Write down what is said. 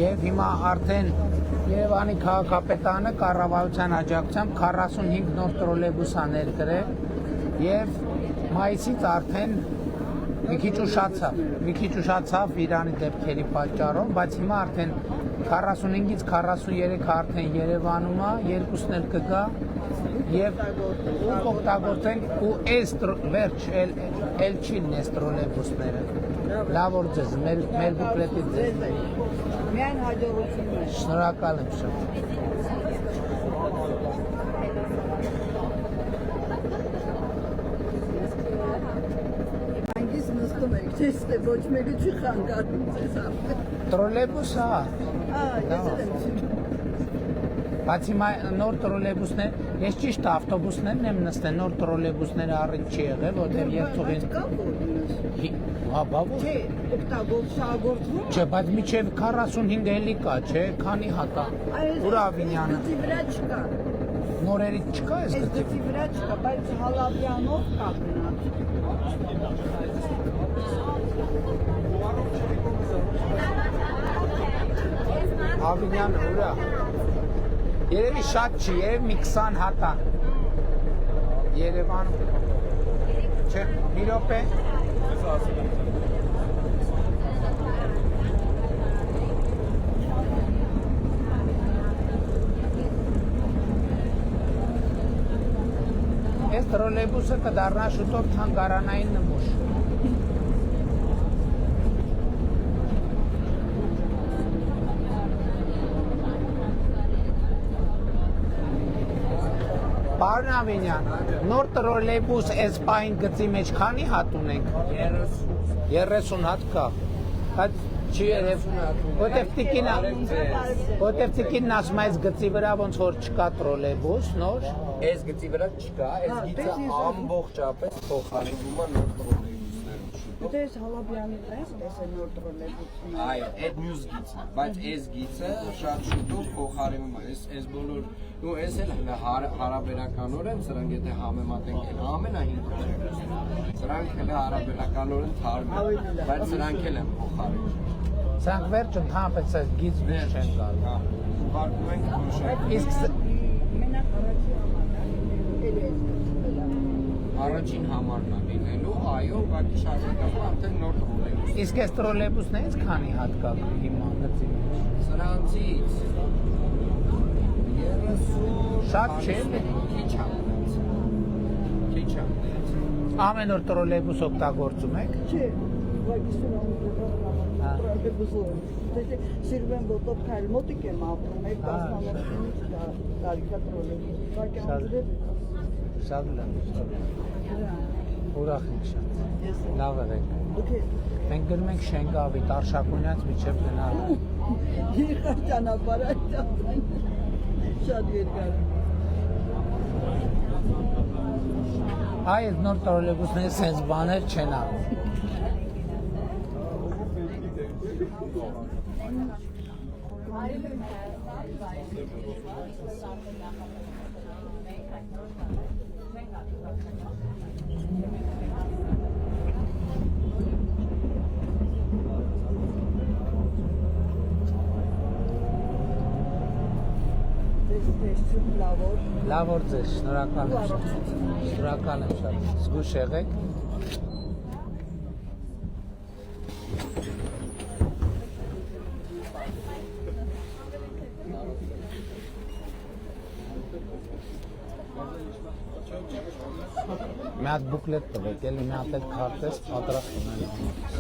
Եվ հիմա արդեն Երևանի քաղաքապետարանը կառավարության աջակցությամբ 45 նոր տրոլեյբուս է ներկրել եւ մայիսից արդեն մի քիչ ուշացավ Իրանի դեպքերի պատճառով, բայց հիմա արդեն 45-ից 43 արդեն Երևանում է, երկուսն էլ կգա եւ օգտագործենք ու այս վերջ էլ չին էս տրոլեյբուսները։ Լավ օր ձեզ, մեր բուկլետից ձեզ։ Միայն հաջողություններ։ Շնորհակալ եմ շատ։ Նստում եք, չես թե ոչ մեկը չի խանգարում ձեզ արդեն։ Տրոլեյբուս է։ Ես եմ չի։ Բայց հիմա նոր տրոլեյբուսներ, ես ճիշտ ավտոբուսներն եմ նստել, նոր տրոլեյբուսները առիթ չի եղել, որտեղ երթուղին կա որնս։ Հա, բա ո՞ր։ Չէ, օգտագործվում։ Չէ, բայց միջև 45 էլի կա, չէ, քանի հատ է։ Ուր Ավինյանը։ Գծի վրա չկա։ Նորերից չկա այս Այս գծի։ գծի վրա չկա, բայց Հալաբյանով կա գնաց։ Ավինյանը ուր է։ Երևի շատ չի, երևի մի 20 հատ է։ Երևանում։ Չէ, մի րոպե։ Այս տրոլեյբուսը կդառնա շուտով թանգարանային նմուշ։ Պարոն Ավինյան, նոր տրոլեյբուս այս պահին գծի մեջ քանի հատ ունենք։ 30 հատ կա։ Բայց չի երև, որտեվ տիկինն ասում է այս գծի վրա ոնց որ չկա տրոլեյբուս նոր։ Այս գծի վրա չկա, այս գիծը ամբողջապես փոխարինվում է նոր տրոլեյբուսներով։ Դե այս Հալաբյանից է, տեսել նոր տրոլեյբուսը։ Այո, այդ մյուս գիծն է, բայց այս գիծը շատ շուտով փոխարինվում է։ Այս բոլոր ու այս էլ հարաբերականորեն սրանք եթե համեմատենք են ամենահին սրանք էլ հարաբերականորեն թարմ են, բայց սրանք էլ են փոխարինում։ Սրանք վերջ ընդհանրապես այս գիծ վերջ չեն գալու։ Ուղարկում ենք որոշակի։ Իսկ Մենակ առաջին համարն է լինելու։ Առաջին համարն է լինելու, այո, ուղղակի շարունակվում արդեն նոր տրոլեյբուս։ Իսկ այս տրոլեյբուսներից քանի հատ կա հիմա գծի մեջ։ Սրանցից 30 Շատ չէ։ Քիչ է մնաց։ Քիչ է մնաց։ Ամեն օր տրոլեյբուս օգտագործում եք։ Չէ, ուղղակի տրոլեյբուսը։ Դե սիրում եմ ոտով քայլ մոտիկ եմ ապրում, եք տասնամյակից կարիքա տրոլեյբուս։ Շատ լավ։ Ուրախ ենք շատ։ Լավ եղեք։ Մենք գնում ենք Շենգավիթ, Արշակունյաց միջև գնալու։ Երկար ճանապարհ է, շատ երկար։ Այս նոր տրոլեյբուսները sense բաներ չեն անում։ Լավ օր ձեզ, շնորհակալ եմ շատ։ Շնորհակալ եմ շատ։ Զգույշ եղեք։ Մի հատ բուկլետ տվեք, էլի մի հատ էլ քարտեզ պատրաստ ունենալու։